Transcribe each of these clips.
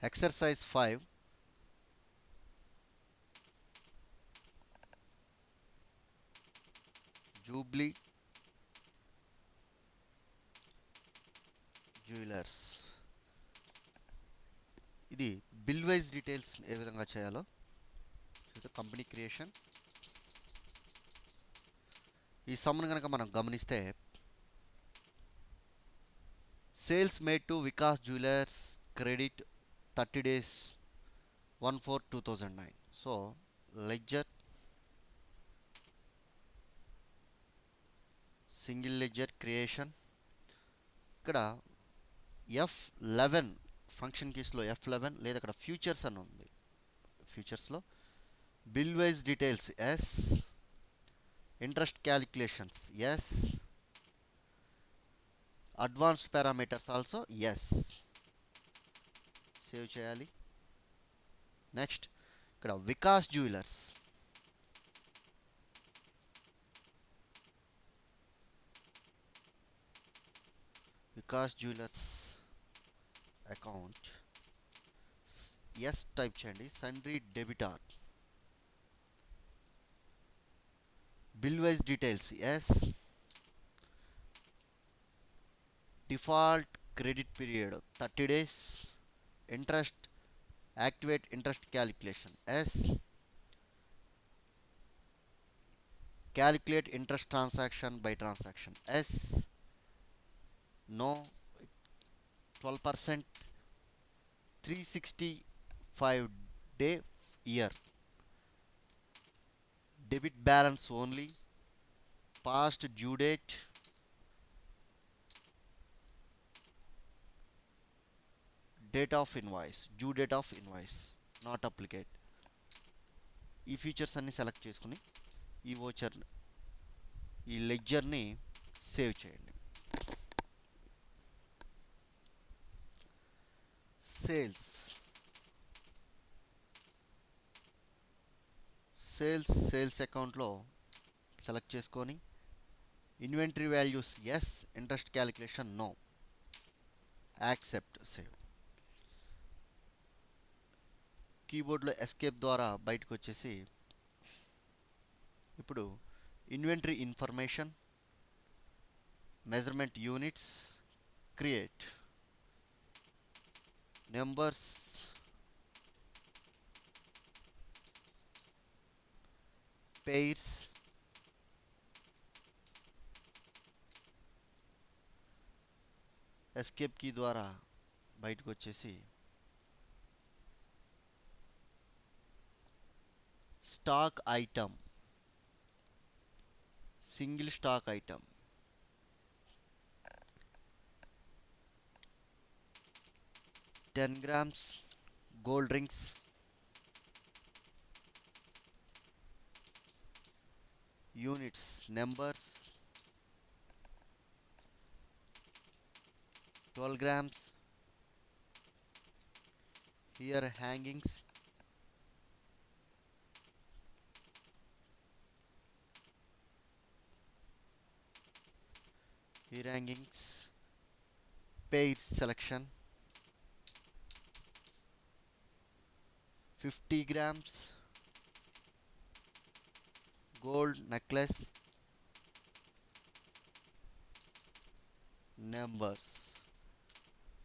Exercise 5. Jubilee Jewelers. ఇది bill wise details ఏ విధంగా చేయాలో కంపెనీ క్రియేషన్. ఈ సమ్ను కనుక మనం గమనిస్తే sales made to Vikas jewellers credit 30 days 1/4/2009. So ledger, single ledger creation. ఇక్కడ F11 ఫంక్షన్ కీస్లో F11 లేదా ఇక్కడ ఫ్యూచర్స్ అని ఉంది. ఫ్యూచర్స్లో bill wise details yes, interest calculations yes, advanced parameters also yes. Save చేయాలి. నెక్స్ట్ ఇక్కడ Vikas jewellers, Vikas jewellers account yes type చేయండి. Sundry debtor, bill wise details yes, default credit period 30 days, interest activate interest calculation yes, calculate interest transaction by transaction yes, no 12%, 365 day year, debit balance only, past due date, date of invoice, due date of invoice not applicate. ఈ features అన్ని select చేసుకుని ఈ voucher, ఈ లెడ్జర్ని save చేయండి. Sales, sales అకౌంట్లో select చేసుకొని inventory values yes, interest calculation no, accept, save. కీబోర్డ్లో ఎస్కేప్ ద్వారా బయటకు వచ్చేసి ఇప్పుడు inventory information, measurement units, create, numbers, pairs, escape key ద్వారా బయటకు వచ్చేసి stock item, single stock item, 10 grams gold rings, units, numbers, 12 grams, here hangings, here hangings, pairs selection, 50 grams gold necklace, numbers.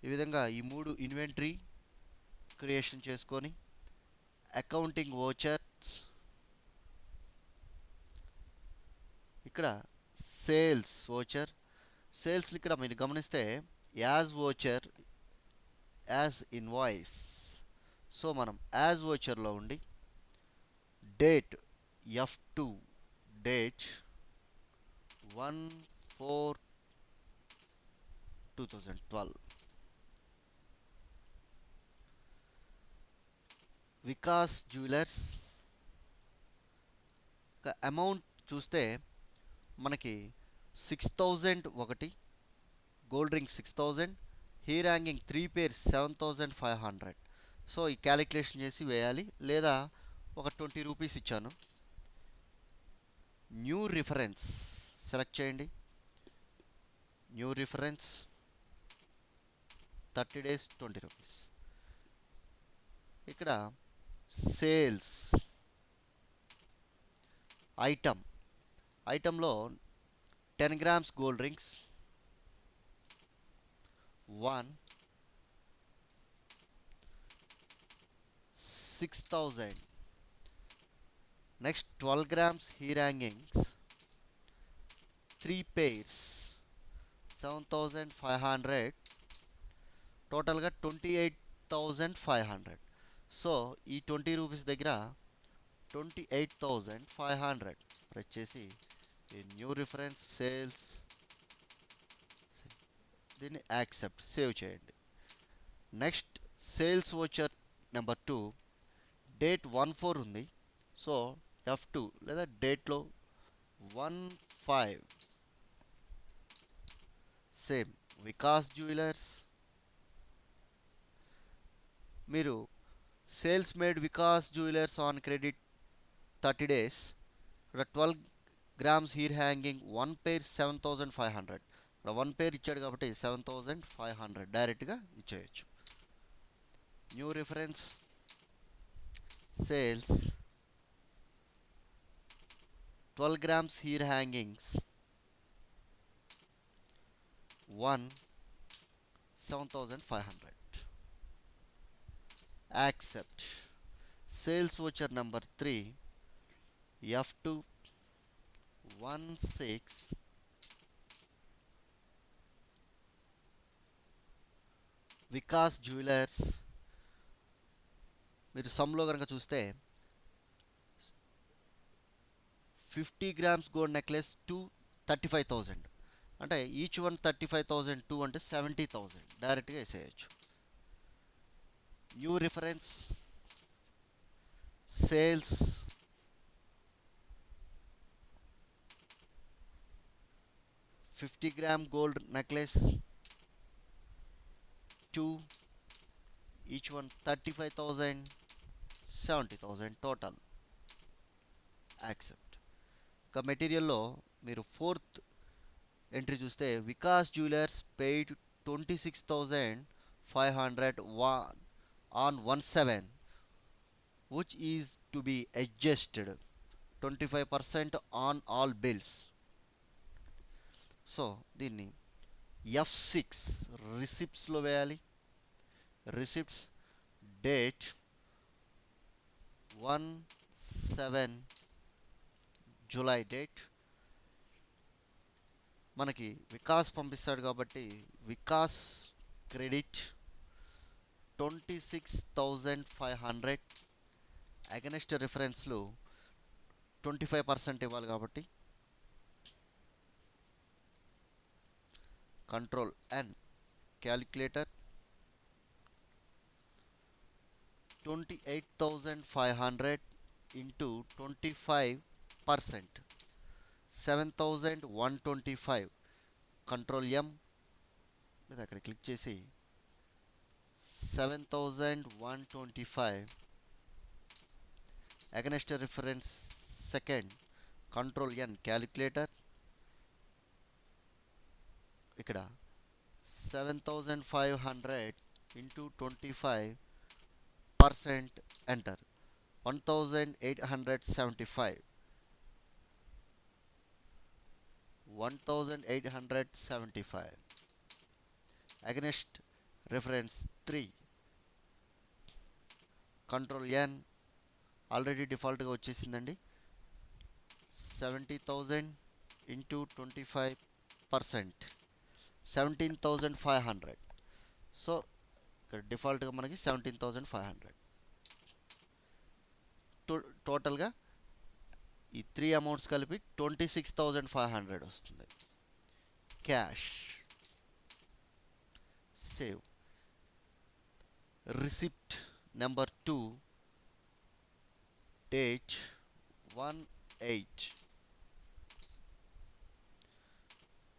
ఈ విధంగా ఈ మూడు ఇన్వెంటరీ క్రియేషన్ చేసుకొని accounting vouchers, ఇక్కడ sales voucher, sales ఇక్కడ మీరు గమనిస్తే as voucher, as invoice. So మనం యాజ్ వోచర్లో ఉండి date F2, date 1/4/2012, Vikas jewellers. Amount చూస్తే మనకి 6000 ఒకటి, gold ring 6000, hair hanging 3 pairs 7500. So ఈ క్యాలిక్యులేషన్ చేసి వేయాలి, లేదా ఒక 20 రూపీస్ ఇచ్చాను. న్యూ రిఫరెన్స్ సెలెక్ట్ చేయండి. New reference 30 days 20 rupees. ఇక్కడ సేల్స్ ఐటంలో 10 grams gold rings 1 6,000. Next 12 grams hair hangings 3 pairs 7,500. టోటల్గా 28,500. సో ఈ 20 రూపీస్ దగ్గర 28,500 ప్రెస్ చేసి ఈ న్యూ రిఫరెన్స్ సేల్స్ దీన్ని యాక్సెప్ట్ సేవ్ చేయండి. Next sales voucher number 2 date 1/4 ఉంది. సో F2 లేదా డేట్లో 1/5 సేమ్ వికాస్ జ్యువెలర్స్. మీరు sales made Vikas jewellers on credit 30 days. ఇక్కడ 12 grams హీర్ హ్యాంగింగ్ 1 pair 7,500. ఇక్కడ 1 pair ఇచ్చాడు కాబట్టి 7,500 డైరెక్ట్గా ఇచ్చేయచ్చు. New reference sales 12 grams ear hangings 1 7,500. Accept. Sales voucher number 3 F2 16 Vikas jewellers. మీరు సమ్లో కనుక చూస్తే 50 grams గోల్డ్ నెక్లెస్ 35,000 అంటే ఈచ్ వన్ 35,002 అంటే 70,000 డైరెక్ట్గా వేసేయచ్చు. New reference sales 50 gram gold necklace 2 each one 35,000 70,000 total. Accept. ఇక మెటీరియల్లో మీరు ఫోర్త్ ఎంట్రీ చూస్తే Vikas jewellers paid 26,500 on 1/7 which is to be adjusted 25% on all bills. So దీన్ని F6 రిసిప్ట్స్లో వేయాలి. Receipts date 1/7 July date. మనకి వికాస్ పంపిస్తాడు కాబట్టి వికాస్ క్రెడిట్ 26,500 అగెనెస్ట్ రిఫరెన్స్లు 25% ఇవ్వాలి కాబట్టి control N calculator 28,500 into 25% 7,125. Control M లేదా అక్కడ క్లిక్ చేసి 7,125 against reference second control N calculator ఇక్కడ 7,500 into 25% enter 1,875 against reference 3 control N already డిఫాల్ట్గా వచ్చేసిందండి. 70,000 into 25% 17,500. సో ఇక్కడ డిఫాల్ట్గా మనకి 17,500. టోటల్గా ఈ 3 అమౌంట్స్ కలిపి 26,500 వస్తుంది. Cash save. Receipt number 2 date 1/8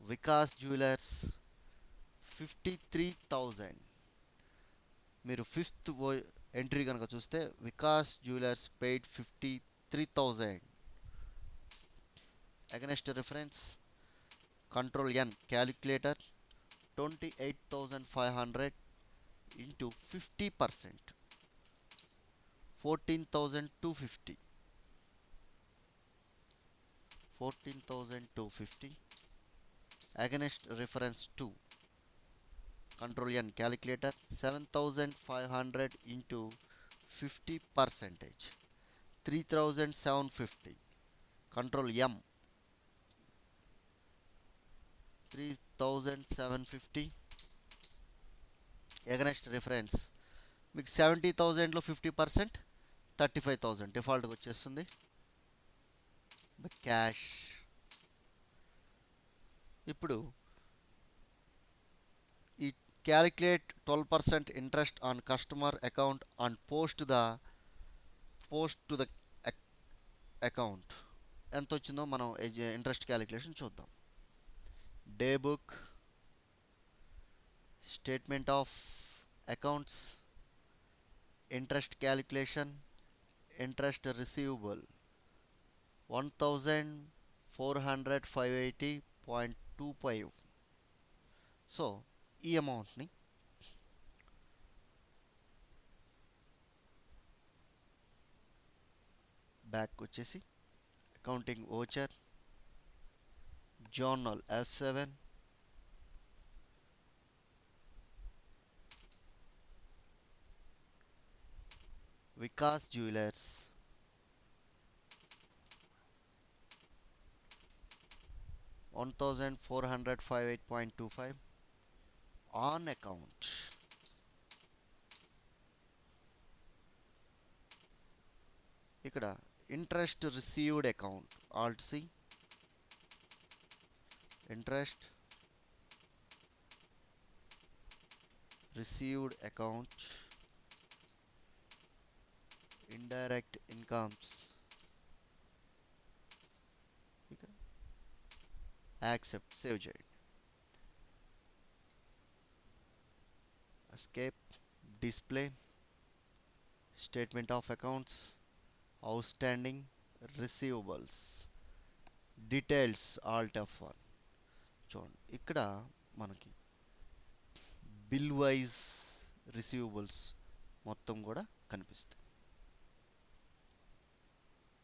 Vikas jewellers 53,000. మీరు ఫిఫ్త్ ఎంట్రీ కనుక చూస్తే Vikas jewellers paid 53,000 against reference control N calculator 28,500 into 50% 14,250. 14,250 against reference 2. Control N calculator. 7,500 into 50 percentage. 3,750. Control M. 3,750 against reference. మీకు 70,000లో 50% 35,000 డిఫాల్ట్గా వచ్చేస్తుంది. క్యాష్. ఇప్పుడు ఈ calculate 12% interest on customer account and post to the account. ఎంత వచ్చిందో మనం ఇంట్రెస్ట్ క్యాలిక్యులేషన్ చూద్దాం. Day book, statement of accounts, interest calculation, interest receivable 1,405.25. So ఈ అమౌంట్ని బ్యాక్ వచ్చేసి accounting voucher, journal F7, Vikas jewellers, 1,405.25 on account. ఇక్కడ interest received account alt C, interest received account, indirect incomes, accept, save చేయండి. Escape, display, statement of accounts, outstanding, receivables, details alt F1. చూడండి ఇక్కడ మనకి bill wise receivables మొత్తం కూడా కనిపిస్తాయి.